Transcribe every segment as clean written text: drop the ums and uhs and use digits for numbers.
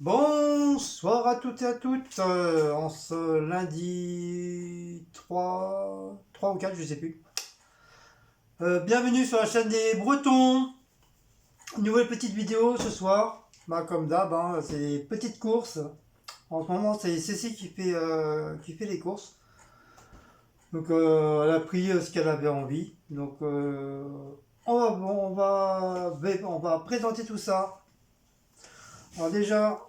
Bonsoir à toutes et à toutes, en ce lundi 3 ou 4, je sais plus. Bienvenue sur la chaîne des Bretons. Nouvelle petite vidéo ce soir. Comme d'hab, hein, c'est des petites courses. En ce moment, c'est Cécile qui fait les courses. Donc, elle a pris ce qu'elle avait envie. Donc, on va présenter tout ça. Alors déjà,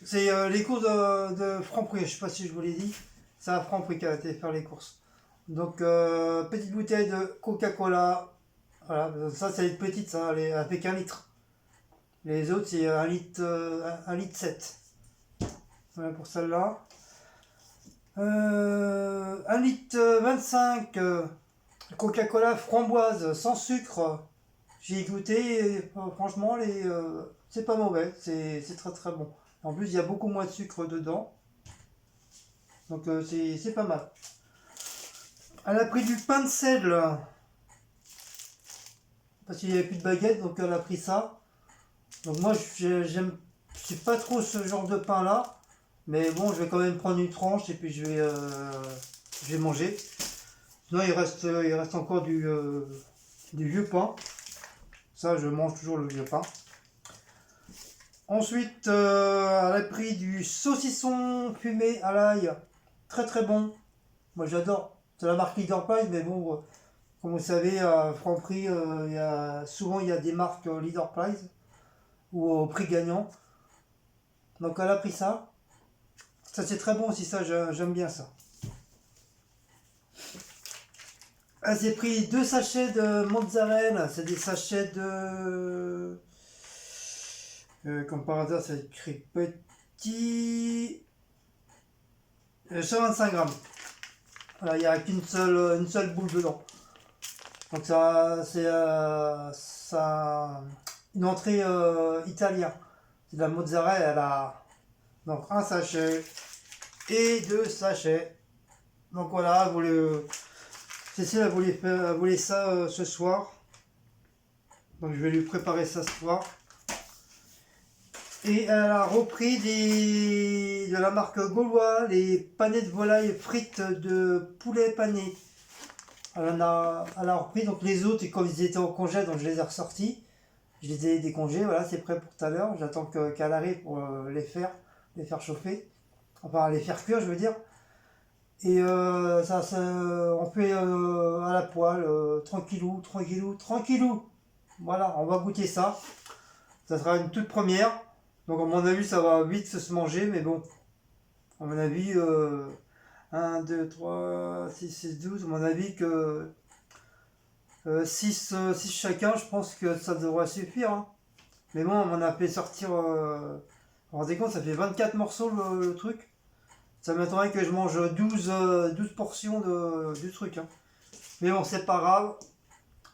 c'est les courses de Franprix, je sais pas si je vous l'ai dit. C'est à Franprix qu'elle a été faire les courses. Donc, petite bouteille de Coca-Cola. Voilà, ça c'est une petite, ça, elle fait qu'un litre. Les autres c'est 1 litre, 1 litre 7. Voilà pour celle-là. 1 litre 25 Coca-Cola framboise sans sucre. J'ai goûté et franchement, c'est pas mauvais, c'est très très bon. En plus, il y a beaucoup moins de sucre dedans. Donc c'est pas mal. Elle a pris du pain de sel parce qu'il n'y avait plus de baguette, donc elle a pris ça. Donc moi j'aime c'est pas trop ce genre de pain là, mais bon je vais quand même prendre une tranche et puis je vais manger. Sinon il reste encore du vieux pain. Ça je mange toujours le vieux pain. Ensuite elle a pris du saucisson fumé à l'ail. Très très bon. Moi j'adore. C'est la marque Leader Price, mais bon, comme vous savez, à Franprix, souvent il y a des marques Leader Price ou au prix gagnant. Donc elle a pris ça. Ça c'est très bon aussi, ça j'aime bien ça. Elle s'est pris 2 sachets de mozzarella. C'est des sachets de. Comme par hasard, c'est écrit petit. 125 grammes. Voilà, il n'y a une seule boule dedans. Donc ça, c'est une entrée italienne. C'est de la mozzarella, elle a donc un sachet et 2 sachets. Donc voilà, Cécile elle voulait ça ce soir. Donc je vais lui préparer ça ce soir. Et elle a repris de la marque Gaulois, les panais de volaille frites de poulet pané. Elle a repris, donc les autres, comme ils étaient au congé, donc je les ai ressortis. Je les ai décongés, voilà, c'est prêt pour tout à l'heure. J'attends qu'elle arrive pour les faire chauffer. Enfin, les faire cuire, je veux dire. Et on fait à la poêle, tranquillou, tranquillou, tranquillou. Voilà, on va goûter ça. Ça sera une toute première. Donc, à mon avis, ça va vite se manger, mais bon, à mon avis, 1, 2, 3, 6, 6, 12, à mon avis que 6 chacun, je pense que ça devrait suffire, hein. Mais bon, on en a fait sortir. Vous vous rendez compte, ça fait 24 morceaux le truc. Ça m'étonnerait que je mange 12 portions du truc, hein. Mais bon, c'est pas grave.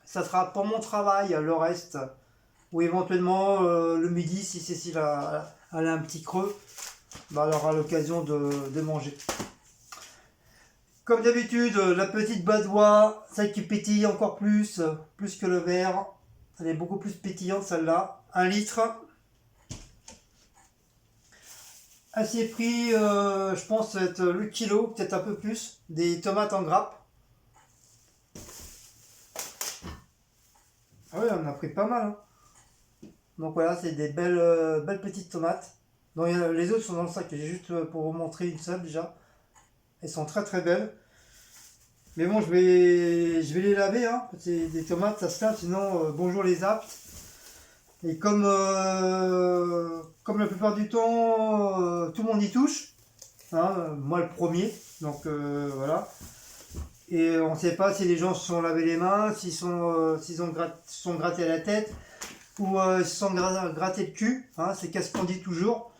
Ça sera pour mon travail, le reste. Ou éventuellement le midi, si Cécile a un petit creux, bah, elle aura l'occasion de manger. Comme d'habitude, la petite badoie, celle qui pétille encore plus que le verre. Elle est beaucoup plus pétillante celle-là. 1 litre. Elle s'est pris, je pense, être le kilo, peut-être un peu plus, des tomates en grappe. Ah oui, on en a pris pas mal, hein. Donc voilà, c'est des belles petites tomates. Donc, les autres sont dans le sac. J'ai juste pour vous montrer une seule déjà. Elles sont très très belles. Mais bon, je vais les laver, hein. C'est des tomates, ça se lave, sinon bonjour les aptes. Et comme la plupart du temps, tout le monde y touche, hein, moi le premier. Donc voilà. Et on ne sait pas si les gens se sont lavé les mains, s'ils sont grattés à la tête, ou ils se sont grattés le cul, hein, c'est qu'est-ce qu'on dit toujours.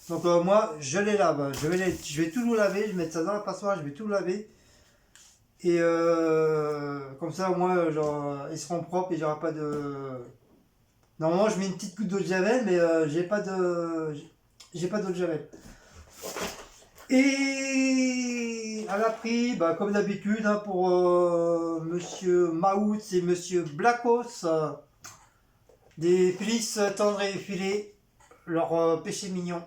Donc moi, je les lave, je vais tout laver, je vais mettre ça dans la passoire, je vais tout laver. Et comme ça, au moins, genre, ils seront propres et j'aurai pas de. Normalement, je mets une petite goutte d'eau de javel, mais j'ai pas d'eau de javel. Et elle a pris, bah, comme d'habitude, hein, pour Monsieur Maout et Monsieur Blackos, des flisses tendres et effilées. leur péché mignon.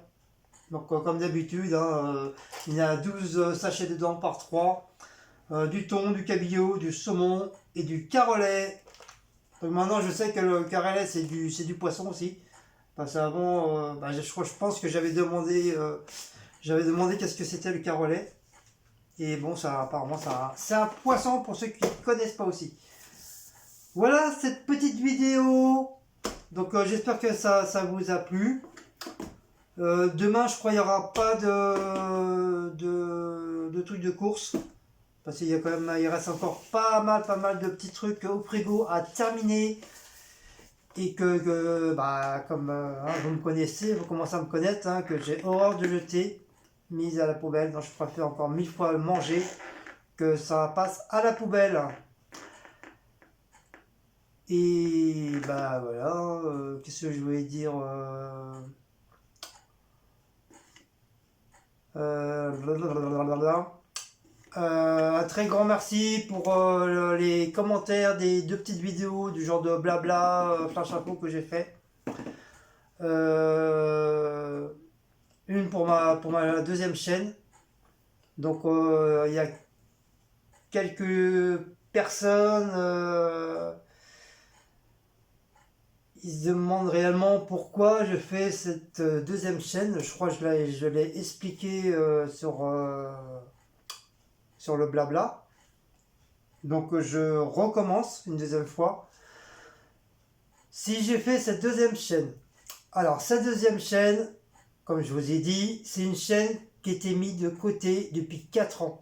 Donc comme d'habitude, hein, il y a 12 sachets dedans par 3. Du thon, du cabillaud, du saumon et du carolet. Donc maintenant je sais que le carolet c'est du poisson aussi. Parce qu'avant, je pense que j'avais demandé qu'est-ce que c'était le carolet. Et bon, ça apparemment c'est un poisson pour ceux qui ne connaissent pas aussi. Voilà cette petite vidéo. Donc j'espère que ça vous a plu. Demain, je crois qu'il n'y aura pas de trucs de course. Parce qu'il y a quand même, il reste encore pas mal de petits trucs au frigo à terminer. Et comme vous me connaissez, vous commencez à me connaître, hein, que j'ai horreur de jeter, mise à la poubelle. Donc je préfère encore 1000 fois le manger que ça passe à la poubelle. Et bah voilà, qu'est-ce que je voulais dire un très grand merci pour les commentaires des 2 petites vidéos du genre de blabla, flash info que j'ai fait. Une pour ma deuxième chaîne. Donc il y a quelques personnes ils se demandent réellement pourquoi je fais cette deuxième chaîne. Je crois que je l'ai expliqué sur le blabla. Donc je recommence une deuxième fois. Si j'ai fait cette deuxième chaîne, alors cette deuxième chaîne, comme je vous ai dit, c'est une chaîne qui était mise de côté depuis 4 ans.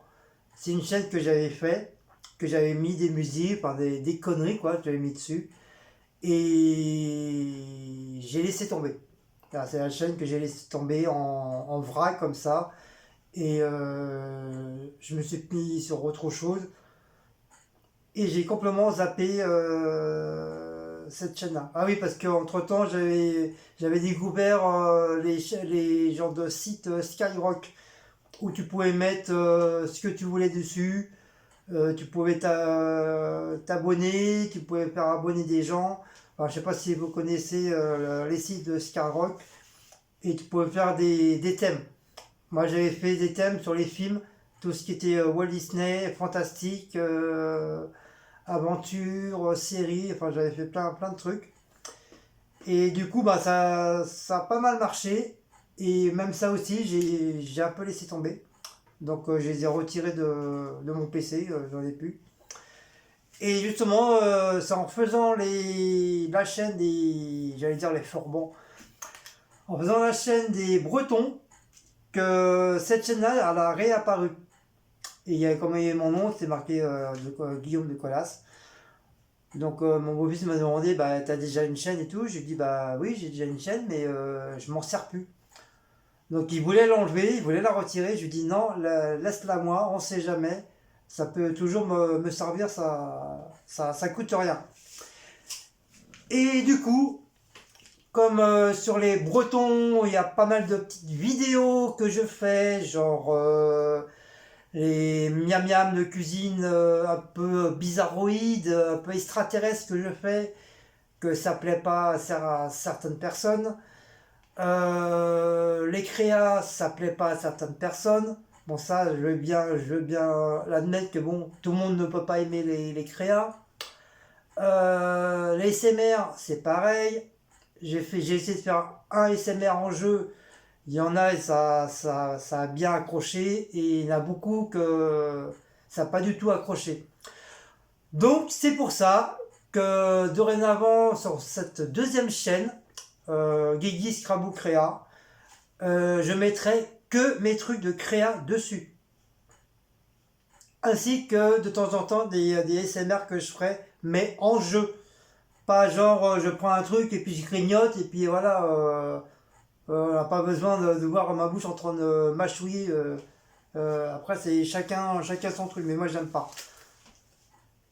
C'est une chaîne que j'avais fait, que j'avais mis des musiques, enfin des conneries quoi, que j'avais mis dessus. Et j'ai laissé tomber. C'est la chaîne que j'ai laissé tomber en vrac comme ça. Et je me suis mis sur autre chose. Et j'ai complètement zappé cette chaîne-là. Ah oui, parce qu'entre temps, j'avais découvert les genres de sites Skyrock où tu pouvais mettre ce que tu voulais dessus. Tu pouvais t'abonner, tu pouvais faire abonner des gens. Alors, je ne sais pas si vous connaissez les sites de Skyrock. Et tu pouvais faire des thèmes. Moi, j'avais fait des thèmes sur les films, tout ce qui était Walt Disney, fantastique, aventure, série. Enfin, j'avais fait plein de trucs. Et du coup, ça a pas mal marché. Et même ça aussi, j'ai un peu laissé tomber. Donc, je les ai retirés de mon PC, j'en ai plus. Et justement, c'est en faisant la chaîne j'allais dire les Forbans, en faisant la chaîne des Bretons, que cette chaîne-là, elle a réapparu. Et comme il y avait mon nom, c'était marqué Guillaume de Colas. Donc mon beau-fils m'a demandé, bah t'as déjà une chaîne et tout. J'ai dit, bah oui, j'ai déjà une chaîne, mais je m'en sers plus. Donc il voulait l'enlever, il voulait la retirer. Je lui dis, non, laisse-la moi, on sait jamais. Ça peut toujours me servir, ça coûte rien. Et du coup, comme sur les Bretons, il y a pas mal de petites vidéos que je fais, genre les miam miam de cuisine un peu bizarroïdes, un peu extraterrestres que je fais, que ça plaît pas à certaines personnes. Les créas, ça plaît pas à certaines personnes. Bon, ça, je veux bien l'admettre que bon, tout le monde ne peut pas aimer les créas. Les SMR, c'est pareil. J'ai essayé de faire un SMR en jeu. Il y en a et ça a bien accroché. Et il y en a beaucoup que ça n'a pas du tout accroché. Donc, c'est pour ça que dorénavant, sur cette deuxième chaîne, Guigui Scrabou Créa, je mettrai que mes trucs de créa dessus. Ainsi que de temps en temps des SMR que je ferai, mais en jeu. Pas genre je prends un truc et puis je grignote et puis voilà. On n'a pas besoin de voir ma bouche en train de mâchouiller. Après, c'est chacun son truc, mais moi j'aime pas.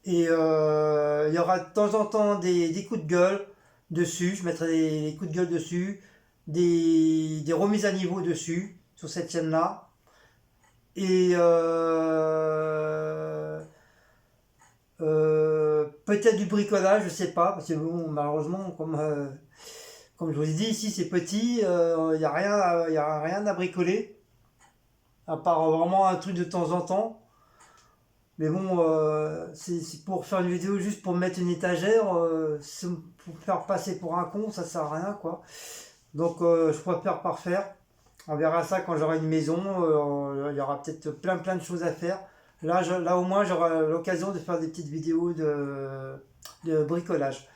Et il y aura de temps en temps des coups de gueule dessus. Je mettrai des coups de gueule dessus. Des remises à niveau dessus, sur cette chaîne-là. Et peut-être du bricolage, je sais pas, parce que bon, malheureusement, comme Comme je vous ai dit, ici c'est petit, il n'y a rien à bricoler, à part vraiment un truc de temps en temps. Mais bon, c'est pour faire une vidéo juste pour mettre une étagère, pour faire passer pour un con, ça sert à rien quoi. Donc je préfère pas refaire. On verra ça quand j'aurai une maison, il y aura peut-être plein de choses à faire. Là au moins j'aurai l'occasion de faire des petites vidéos de bricolage.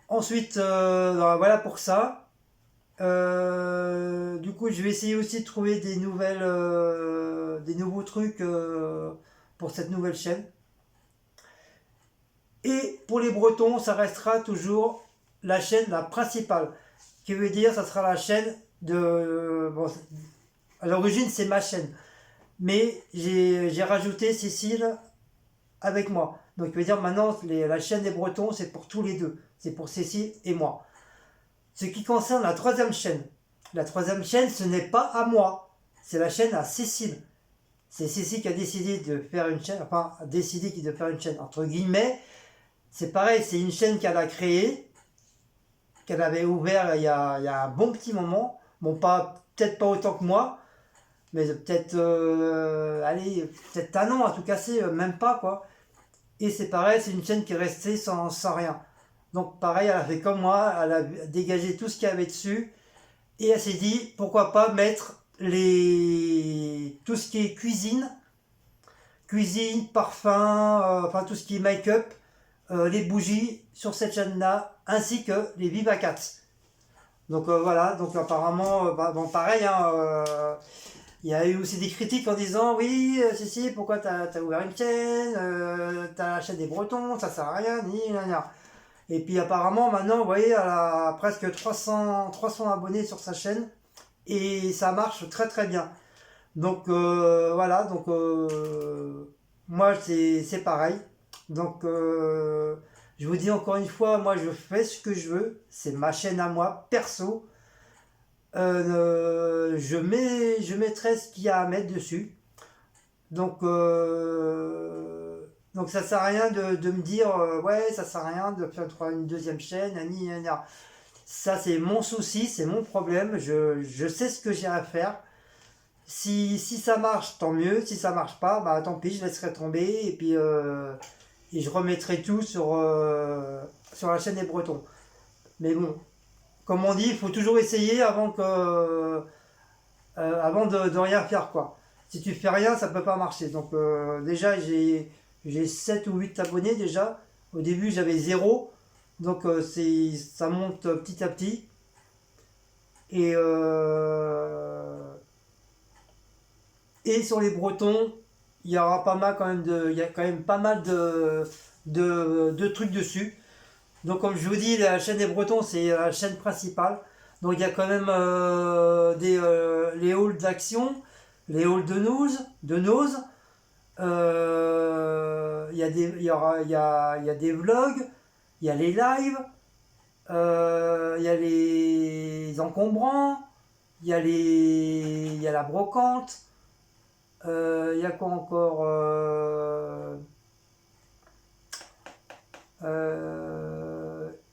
Ensuite, voilà pour ça. Du coup, je vais essayer aussi de trouver des nouveaux trucs pour cette nouvelle chaîne. Et pour les Bretons, ça restera toujours la chaîne la principale. Qui veut dire, ça sera la chaîne de... Bon, à l'origine, c'est ma chaîne. Mais j'ai rajouté Cécile avec moi. Donc, je veux dire, maintenant, la chaîne des Bretons, c'est pour tous les deux. C'est pour Cécile et moi. Ce qui concerne la troisième chaîne. La troisième chaîne, ce n'est pas à moi. C'est la chaîne à Cécile. C'est Cécile qui a décidé de faire une chaîne, enfin, décidé de faire une chaîne, entre guillemets. C'est pareil, c'est une chaîne qu'elle a créée, qu'elle avait ouvert il y a un bon petit moment. Bon, peut-être pas autant que moi, mais peut-être, allez, peut-être un an à tout casser, même pas quoi. Et c'est pareil, c'est une chaîne qui est restée sans rien. Donc pareil, elle a fait comme moi, elle a dégagé tout ce qu'il y avait dessus. Et elle s'est dit, pourquoi pas mettre tout ce qui est cuisine, parfum, enfin tout ce qui est make-up, les bougies sur cette chaîne-là, ainsi que les Vivacats. Donc voilà, donc apparemment, bon pareil, hein, il y a eu aussi des critiques en disant oui, Cécile, pourquoi t'as ouvert une chaîne, t'as la chaîne des Bretons, ça sert à rien, ni. Et puis apparemment maintenant, vous voyez, elle a presque 300 abonnés sur sa chaîne et ça marche très bien. Donc voilà, donc moi c'est pareil. Donc je vous dis encore une fois, moi je fais ce que je veux, c'est ma chaîne à moi, perso. Je mettrai ce qu'il y a à mettre dessus. Donc ça sert à rien de me dire ouais ça sert à rien de faire une deuxième chaîne, ça c'est mon souci, c'est mon problème, je sais ce que j'ai à faire. Si ça marche, tant mieux, si ça marche pas, bah tant pis, je laisserai tomber et puis et je remettrai tout sur la chaîne des Bretons. Mais bon, comme on dit, il faut toujours essayer avant de rien faire quoi. Si tu fais rien, ça peut pas marcher. Donc déjà j'ai 7 ou 8 abonnés déjà. Au début j'avais 0. Donc ça monte petit à petit. Et sur les Bretons, il y aura pas mal il y a quand même pas mal de trucs dessus. Donc comme je vous dis, la chaîne des Bretons c'est la chaîne principale. Donc il y a quand même les hauls d'action, les hauls de news. Il y a des vlogs, il y a les lives, il y a les encombrants, il y a la brocante, il y a quoi encore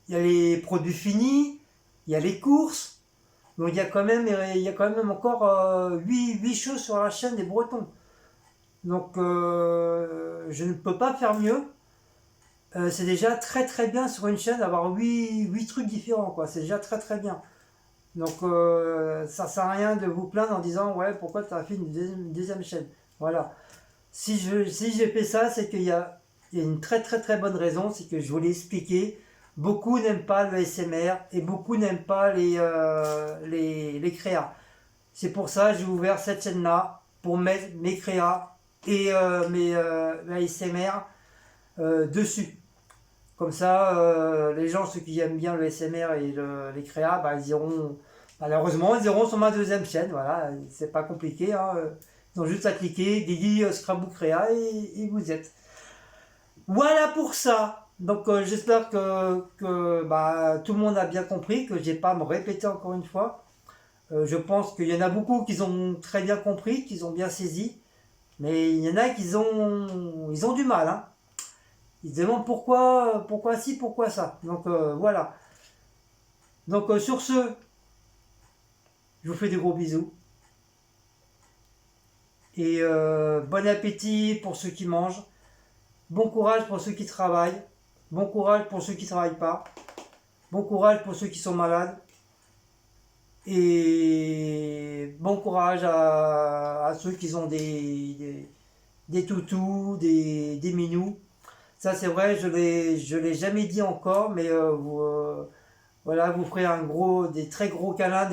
il y a les produits finis, il y a les courses. Donc il y a quand même encore 8 choses sur la chaîne des Bretons. Donc je ne peux pas faire mieux. C'est déjà très bien sur une chaîne d'avoir 8 trucs différents quoi. C'est déjà très bien. Donc ça sert à rien de vous plaindre en disant ouais pourquoi tu as fait une deuxième chaîne. Voilà. Si j'ai fait ça, c'est qu'il y a une très bonne raison, c'est que je vous l'ai expliqué. Beaucoup n'aiment pas le SMR et beaucoup n'aiment pas les créas. C'est pour ça que j'ai ouvert cette chaîne-là pour mettre mes créas et mes ASMR dessus. Comme ça, les gens, ceux qui aiment bien le SMR et les créas, bah, ils iront, malheureusement, ils iront sur ma deuxième chaîne. Voilà, c'est pas compliqué. Hein. Ils ont juste à cliquer, Guigui Scrapbook Créa et vous êtes. Voilà pour ça. Donc j'espère que bah, tout le monde a bien compris, que j'ai pas à me répéter encore une fois. Je pense qu'il y en a beaucoup qui ont très bien compris, qui ont bien saisi. Mais il y en a qui ils ont du mal. Hein. Ils se demandent pourquoi ci, pourquoi ça. Donc voilà. Donc sur ce, je vous fais des gros bisous. Et bon appétit pour ceux qui mangent. Bon courage pour ceux qui travaillent. Bon courage pour ceux qui ne travaillent pas. Bon courage pour ceux qui sont malades. Et bon courage à ceux qui ont des toutous, des minous. Ça c'est vrai, je l'ai jamais dit encore, mais voilà, vous ferez des très gros câlins,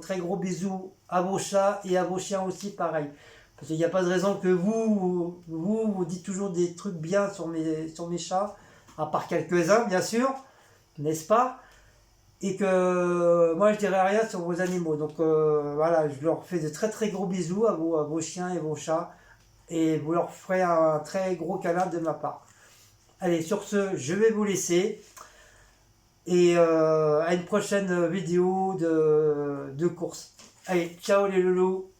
très gros bisous à vos chats et à vos chiens aussi, pareil. Parce qu'il n'y a pas de raison que vous dites toujours des trucs bien sur mes chats, à part quelques-uns, bien sûr, n'est-ce pas? Et que moi, je dirais rien sur vos animaux. Donc voilà, je leur fais de très très gros bisous à vos chiens et vos chats. Et vous leur ferez un très gros câlin de ma part. Allez, sur ce, je vais vous laisser. Et à une prochaine vidéo de course. Allez, ciao les loulous!